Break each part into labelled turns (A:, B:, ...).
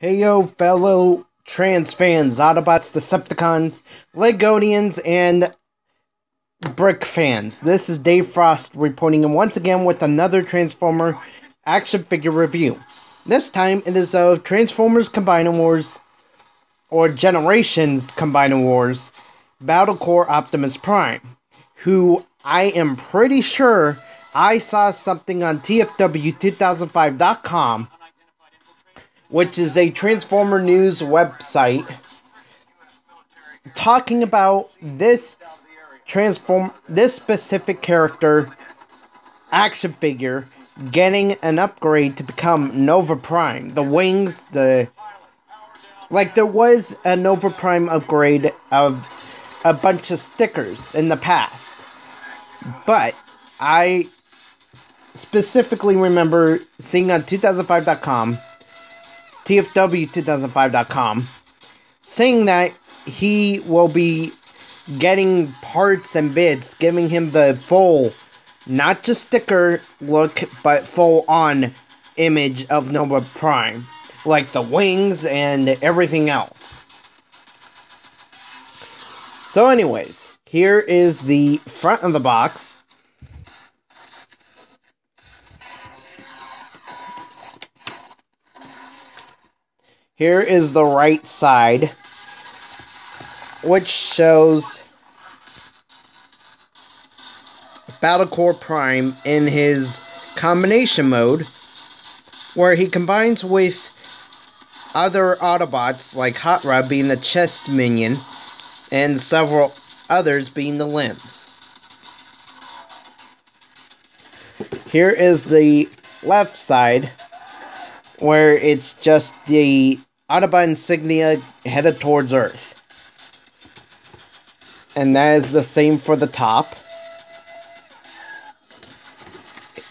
A: Hey yo, fellow trans fans, Autobots, Decepticons, Legonians, and Brick fans. This is Dave Frost reporting once again with another Transformer action figure review. This time it is of Transformers Combining Wars, or Generations Combining Wars, Battle Core Optimus Prime, who I am pretty sure I saw something on TFW2005.com, which is a Transformer news website, talking about this specific character action figure getting an upgrade to become Nova Prime. The wings, there was a Nova Prime upgrade of a bunch of stickers in the past, but I specifically remember seeing on 2005.com, TFW2005.com, saying that he will be getting parts and bits, giving him the full, not just sticker look, but full-on image of Nova Prime, like the wings and everything else. So anyways, here is the front of the box. Here is the right side, which shows Battle Core Prime in his combination mode, where he combines with other Autobots, like Hot Rod being the chest minion, and several others being the limbs. Here is the left side, where it's just the Autobot insignia headed towards Earth. And that is the same for the top.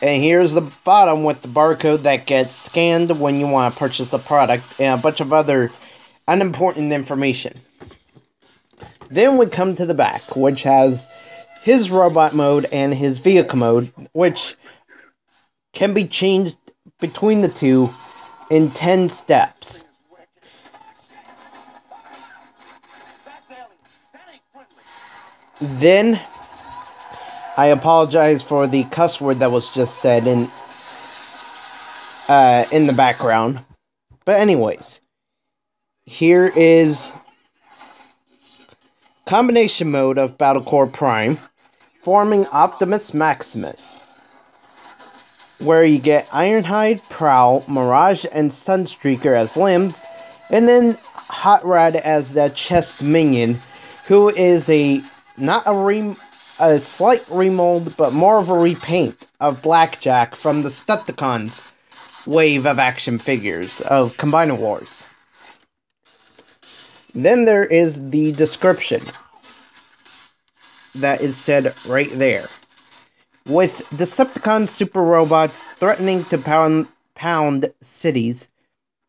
A: And here's the bottom with the barcode that gets scanned when you want to purchase the product, and a bunch of other unimportant information. Then we come to the back, which has his robot mode and his vehicle mode, which can be changed between the two in 10 steps. Then, I apologize for the cuss word that was just said in the background. But anyways, here is combination mode of Battle Core Prime, forming Optimus Maximus, where you get Ironhide, Prowl, Mirage, and Sunstreaker as limbs, and then Hot Rod as the chest minion, who is a slight remold, but more of a repaint of Blackjack from the Decepticons wave of action figures of Combining Wars. Then there is the description that is said right there. With Decepticon super robots threatening to pound cities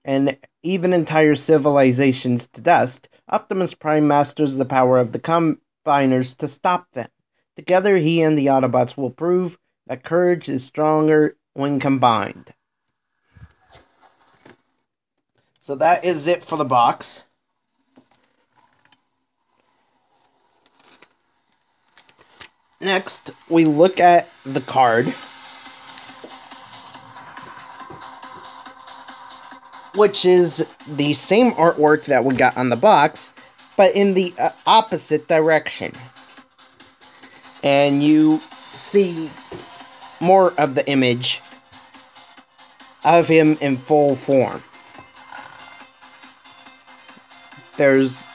A: and even entire civilizations to dust, Optimus Prime masters the power of the Combiners to stop them. Together, he and the Autobots will prove that courage is stronger when combined. So that is it for the box. Next, we look at the card, which is the same artwork that we got on the box, but in the opposite direction. And you see more of the image of him in full form. There's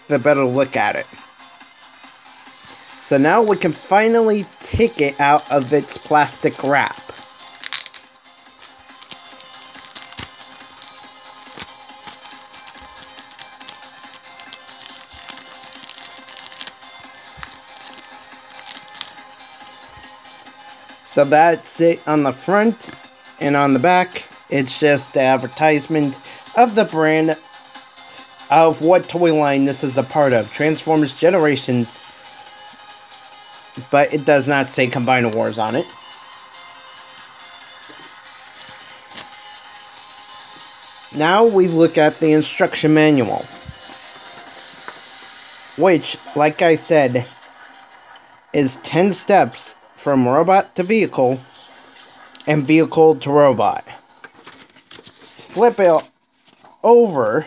A: the better look at it. So now we can finally take it out of its plastic wrap. So that's it on the front, and on the back, it's just the advertisement of the brand of what toy line this is a part of, Transformers Generations, but it does not say Combining Wars on it. Now we look at the instruction manual, which, like I said, is 10 steps from robot to vehicle and vehicle to robot. Flip it over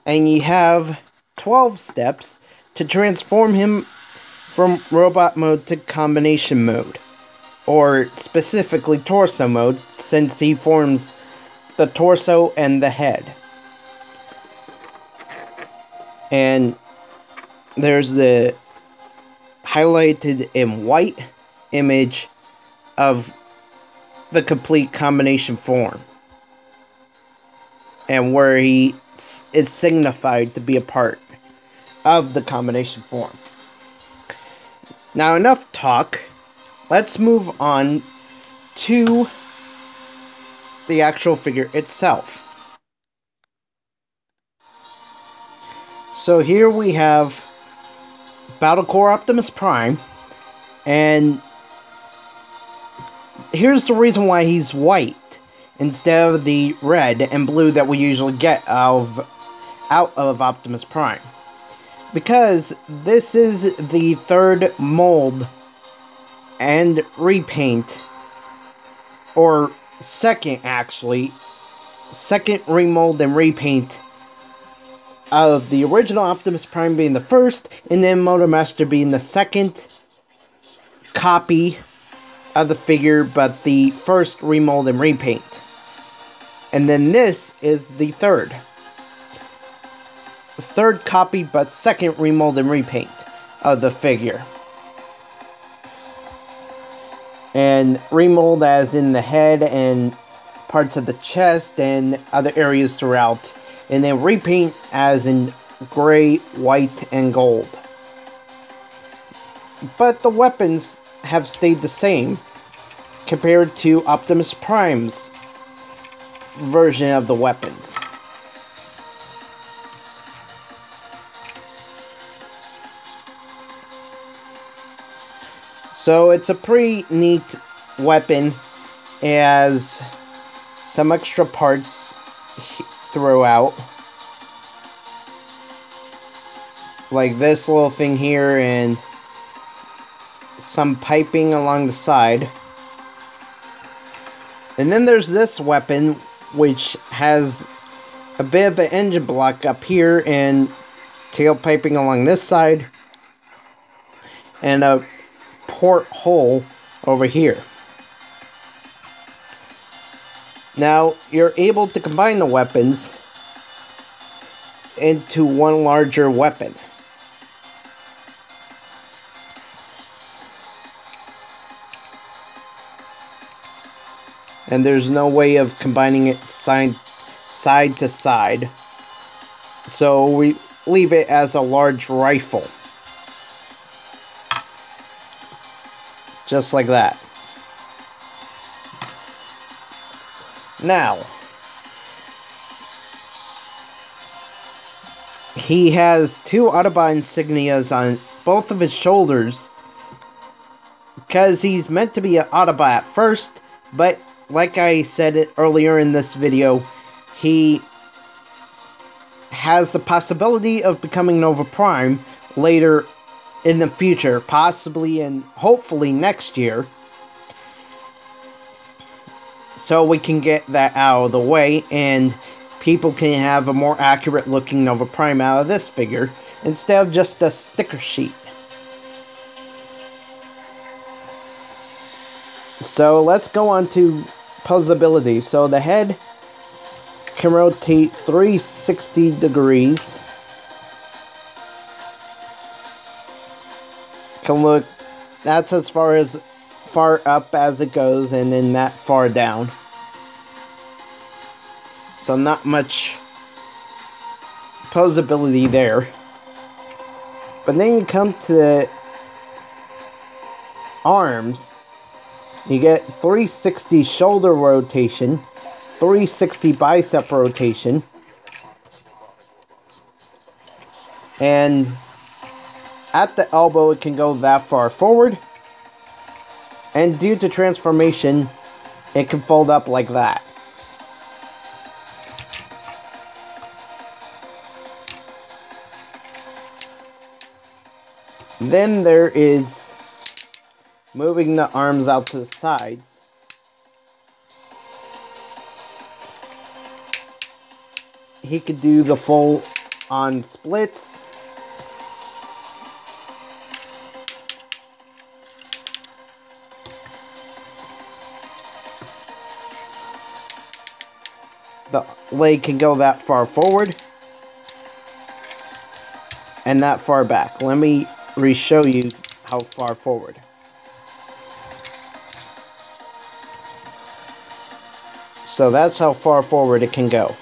A: and you have 12 steps to transform him from robot mode to combination mode, or specifically torso mode, since he forms the torso and the head. And there's the highlighted in white image of the complete combination form, and where he is signified to be a part of the combination form. Now, enough talk. Let's move on to the actual figure itself. So here we have Battle Core Optimus Prime, and here's the reason why he's white instead of the red and blue that we usually get out of Optimus Prime. Because this is the third mold and repaint, or second remold and repaint of the original Optimus Prime being the first, and then Motormaster being the second copy of the figure, but the first remold and repaint. And then this is the third copy, but second remold and repaint of the figure. And remold as in the head and parts of the chest and other areas throughout. And then repaint as in gray, white, and gold. But the weapons have stayed the same compared to Optimus Prime's version of the weapons. So it's a pretty neat weapon. It has some extra parts throughout, like this little thing here and some piping along the side. And then there's this weapon, which has a bit of an engine block up here and tail piping along this side, and a port hole over here. Now, you're able to combine the weapons into one larger weapon. And there's no way of combining it side to side. So we leave it as a large rifle. Just like that. Now, he has two Autobot insignias on both of his shoulders, because he's meant to be an Autobot at first, but like I said earlier in this video, he has the possibility of becoming Nova Prime later in the future, possibly and hopefully next year. So we can get that out of the way, and people can have a more accurate looking Nova Prime out of this figure, instead of just a sticker sheet. So let's go on to posability. So the head can rotate 360 degrees. Can look, that's as far up as it goes, and then that far down. So not much posability there. But then you come to the arms. You get 360 shoulder rotation, 360 bicep rotation, and at the elbow it can go that far forward, and due to transformation it can fold up like that. Then there is moving the arms out to the sides. He could do the full on splits. The leg can go that far forward and that far back. Let me re-show you how far forward. So that's how far forward it can go.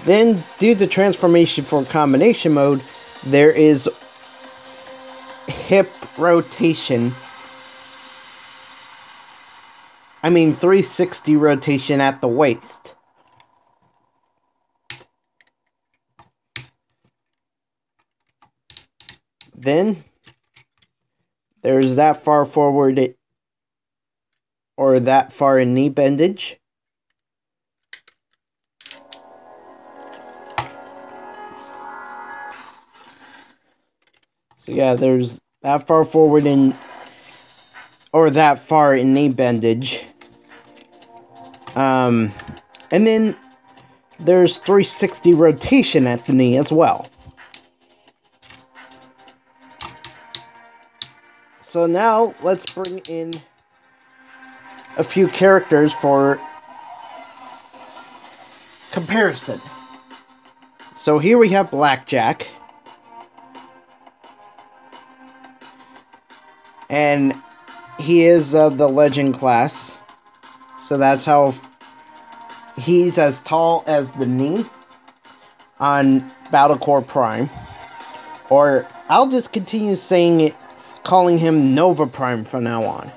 A: Then, due to transformation for combination mode, there is hip rotation. 360 rotation at the waist. Then, there's that far forward or that far in knee bendage. So yeah, there's that far forward in or that far in knee bendage. And then there's 360 rotation at the knee as well. So now let's bring in a few characters for comparison. So here we have Blackjack. And he is of the Legend class. So that's how he's as tall as the knee on Battle Core Prime. Or I'll just continue saying it, calling him Nova Prime from now on.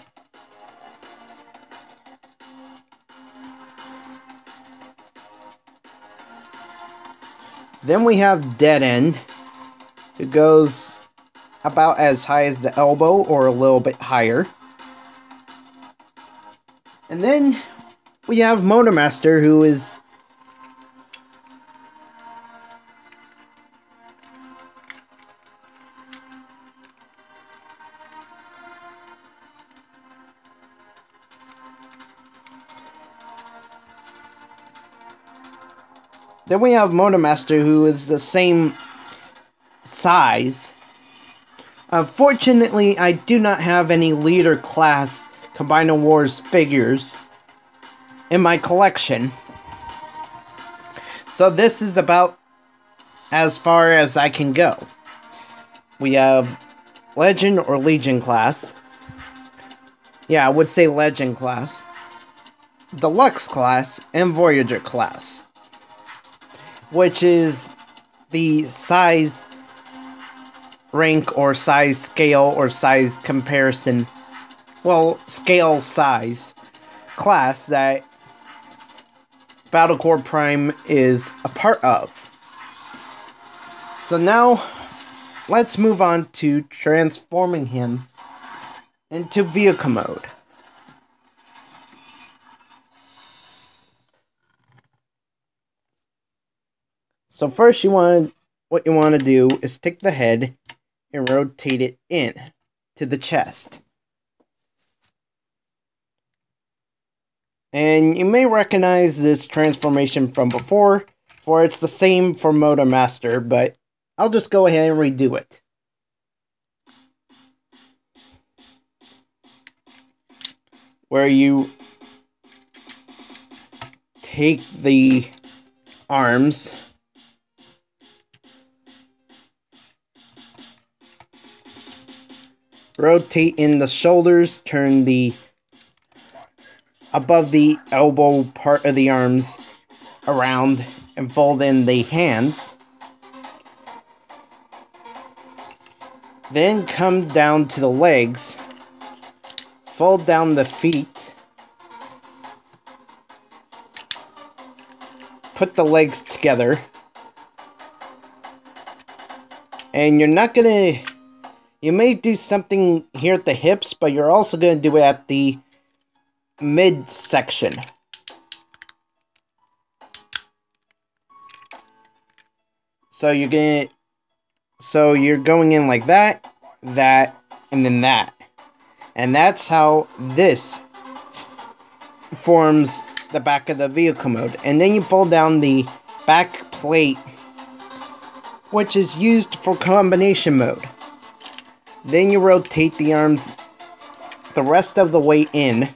A: Then we have Dead End, who goes about as high as the elbow or a little bit higher. And then we have Motormaster, who is the same size. Unfortunately, I do not have any Leader class Combiner Wars figures in my collection. So this is about as far as I can go. We have Legend or Legion class. Yeah, I would say Legend class. Deluxe class and Voyager class. Which is the size rank or size scale or size comparison, well, scale size class that Battle Core Prime is a part of. So now let's move on to transforming him into vehicle mode. So first what you want to do is take the head and rotate it in to the chest. And you may recognize this transformation from before, for it's the same for Motormaster, but I'll just go ahead and redo it. Where you take the arms, rotate in the shoulders, turn the above the elbow part of the arms around, and fold in the hands. Then come down to the legs, fold down the feet, put the legs together, and you may do something here at the hips, but you're also going to do it at the midsection. So you're going in like that, and then that. And that's how this forms the back of the vehicle mode. And then you fold down the back plate, which is used for combination mode. Then you rotate the arms the rest of the way in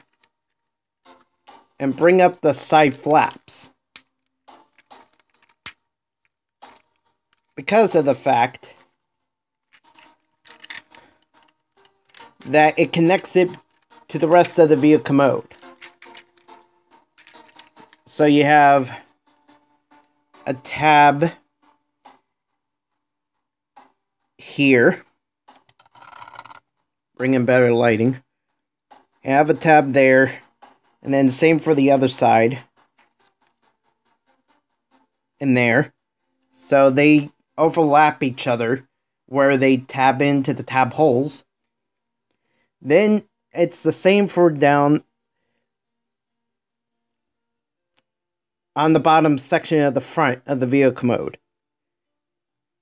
A: and bring up the side flaps. Because of the fact that it connects it to the rest of the vehicle mode. So you have a tab here. Bring in better lighting. You have a tab there. And then same for the other side. And there. So they overlap each other where they tab into the tab holes. Then it's the same for down on the bottom section of the front of the vehicle mode,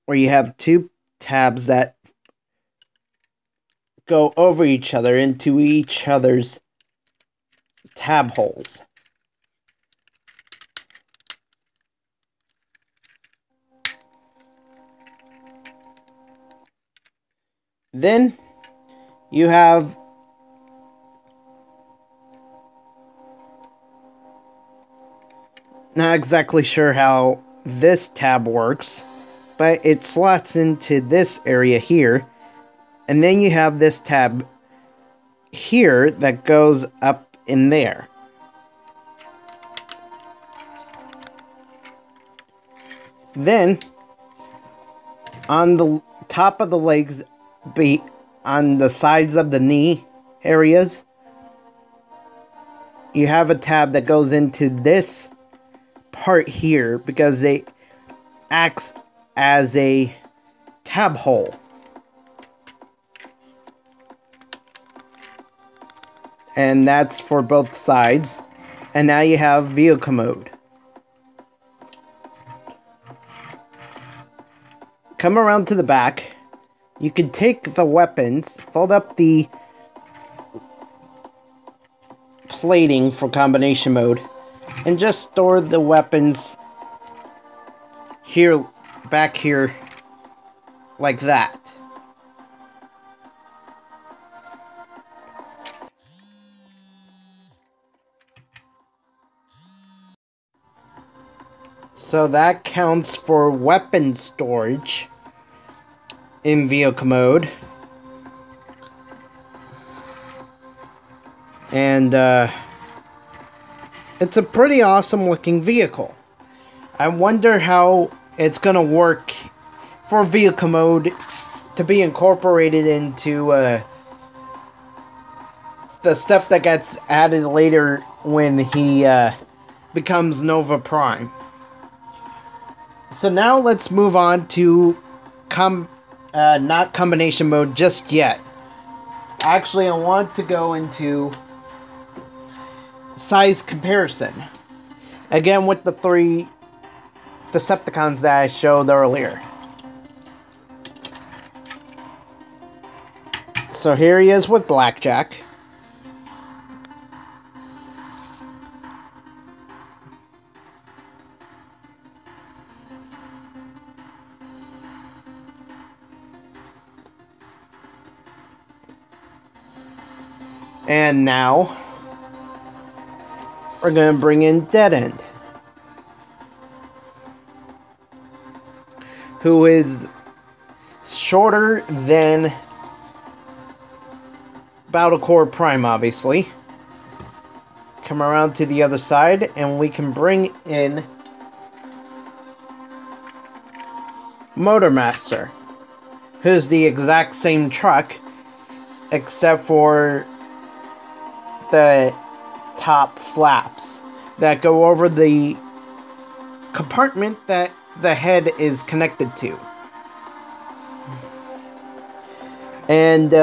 A: where you have two tabs that go over each other into each other's tab holes. Then you have not exactly sure how this tab works, but it slots into this area here, and then you have this tab here that goes up in there. Then on the top of the legs, on the sides of the knee areas, you have a tab that goes into this part here because it acts as a tab hole. And that's for both sides. And now you have vehicle mode. Come around to the back. You can take the weapons, fold up the plating for combination mode, and just store the weapons here, back here, like that. So that counts for weapon storage in vehicle mode. And it's a pretty awesome looking vehicle. I wonder how it's gonna work for vehicle mode to be incorporated into the stuff that gets added later when he becomes Nova Prime. So now let's move on to not combination mode just yet. Actually, I want to go into size comparison. Again, with the 3 Decepticons that I showed earlier. So here he is with Blackjack. And now we're going to bring in Dead End, who is shorter than Battlecore Prime, obviously. Come around to the other side, and we can bring in Motormaster, who's the exact same truck, except for the top flaps that go over the compartment that the head is connected to. And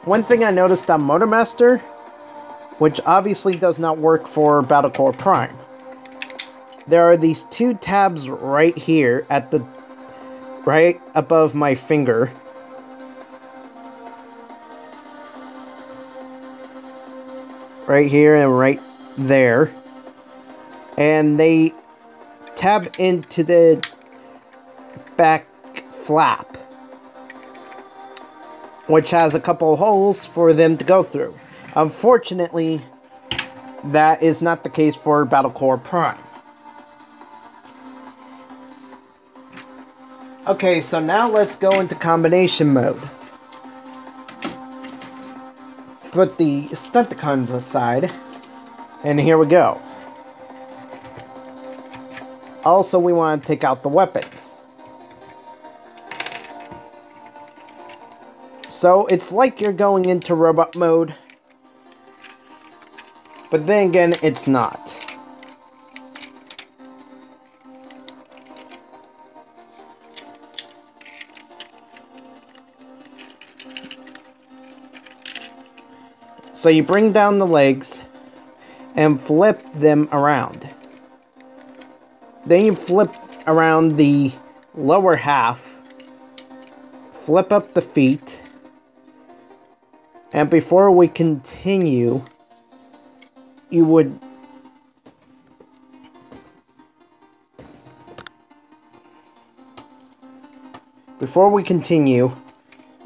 A: one thing I noticed on Motormaster, which obviously does not work for Battlecore Prime, there are these 2 tabs right here at the right above my finger. Right here and right there. And they tab into the back flap, which has a couple holes for them to go through. Unfortunately, that is not the case for Battlecore Prime. Okay, so now let's go into combination mode. Put the Stunticons aside, and here we go. Also, we want to take out the weapons. So, it's like you're going into robot mode, but then again, it's not. So you bring down the legs and flip them around. Then you flip around the lower half, flip up the feet, and before we continue, you would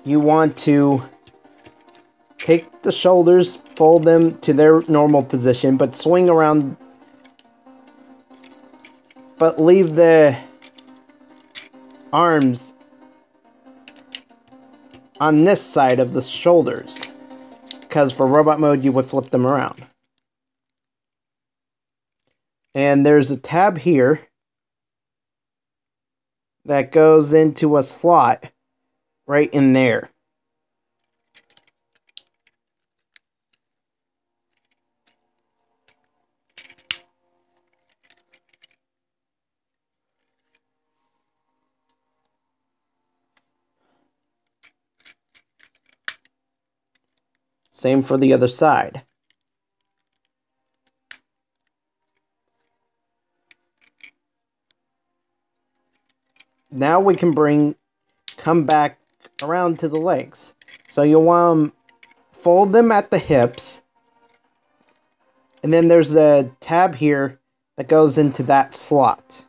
A: you want to take the shoulders, fold them to their normal position, but swing around, but leave the arms on this side of the shoulders, because for robot mode you would flip them around. And there's a tab here that goes into a slot right in there. Same for the other side. Now we can come back around to the legs. So you'll want to fold them at the hips. And then there's a tab here that goes into that slot.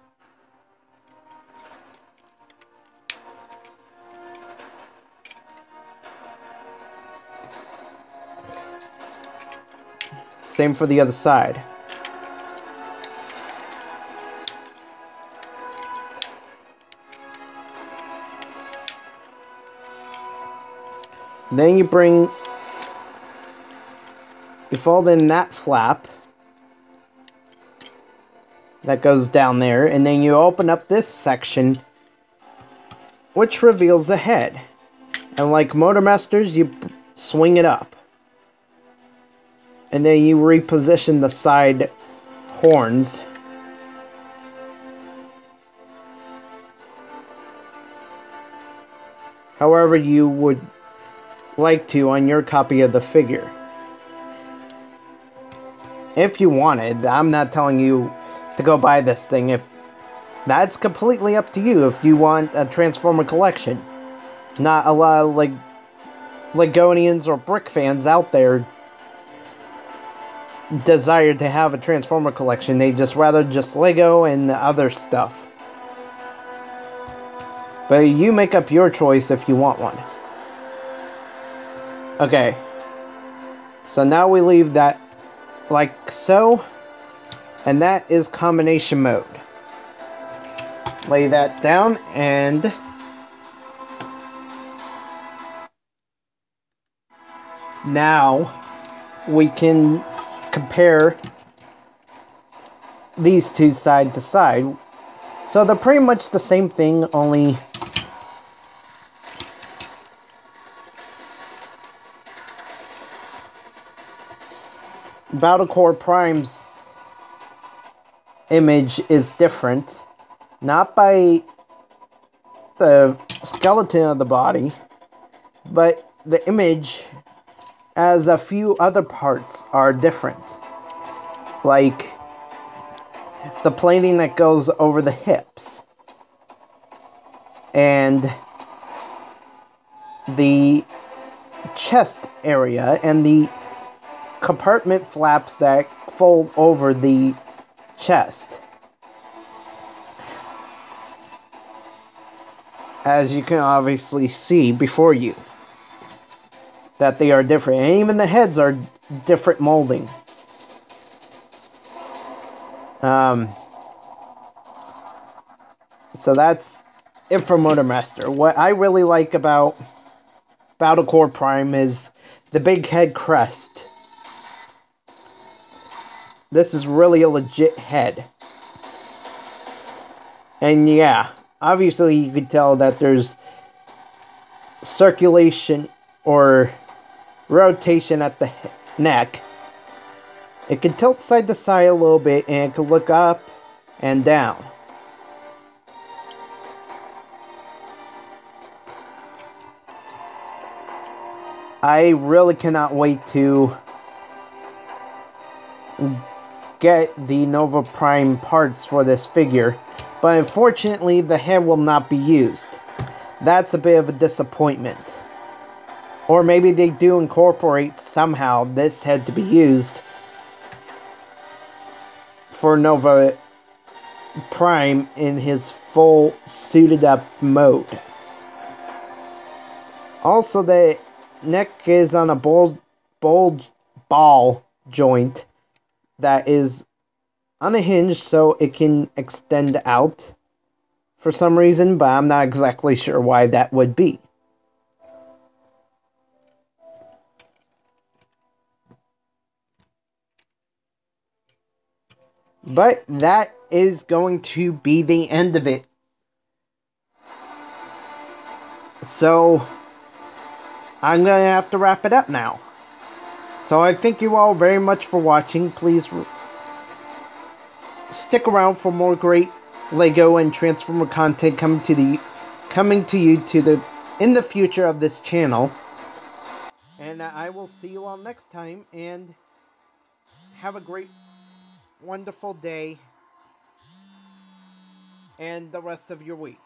A: Same for the other side. Then you fold in that flap that goes down there, and then you open up this section, which reveals the head. And like Motormasters, you swing it up. And then you reposition the side horns. However you would like to on your copy of the figure. If you wanted, I'm not telling you to go buy this thing. If that's completely up to you. If you want a Transformer collection. Not a lot of Legonians or Brick fans out there desire to have a Transformer collection. They rather Lego and other stuff. But you make up your choice if you want one. Okay. So now we leave that like so. And that is combination mode. Lay that down and now we can compare these two side to side. So they're pretty much the same thing, only Battlecore Prime's image is different. Not by the skeleton of the body, but the image as a few other parts are different. Like the plating that goes over the hips. and the chest area and the compartment flaps that fold over the chest. As you can obviously see before you, that they are different, and even the heads are different molding. So that's it for Motormaster. What I really like about Battlecore Prime is the big head crest. This is really a legit head. And yeah, obviously you could tell that there's circulation or rotation at the neck. It can tilt side to side a little bit, and it can look up and down. I really cannot wait to get the Nova Prime parts for this figure, but unfortunately the head will not be used. That's a bit of a disappointment. Or maybe they do incorporate somehow this head to be used for Nova Prime in his full suited up mode. Also, the neck is on a ball joint that is on a hinge, so it can extend out for some reason, but I'm not exactly sure why that would be. But that is going to be the end of it. So I'm going to have to wrap it up now. So I thank you all very much for watching. Please stick around for more great LEGO and Transformer content coming to you in the future of this channel. And I will see you all next time, and have a great, wonderful day and the rest of your week.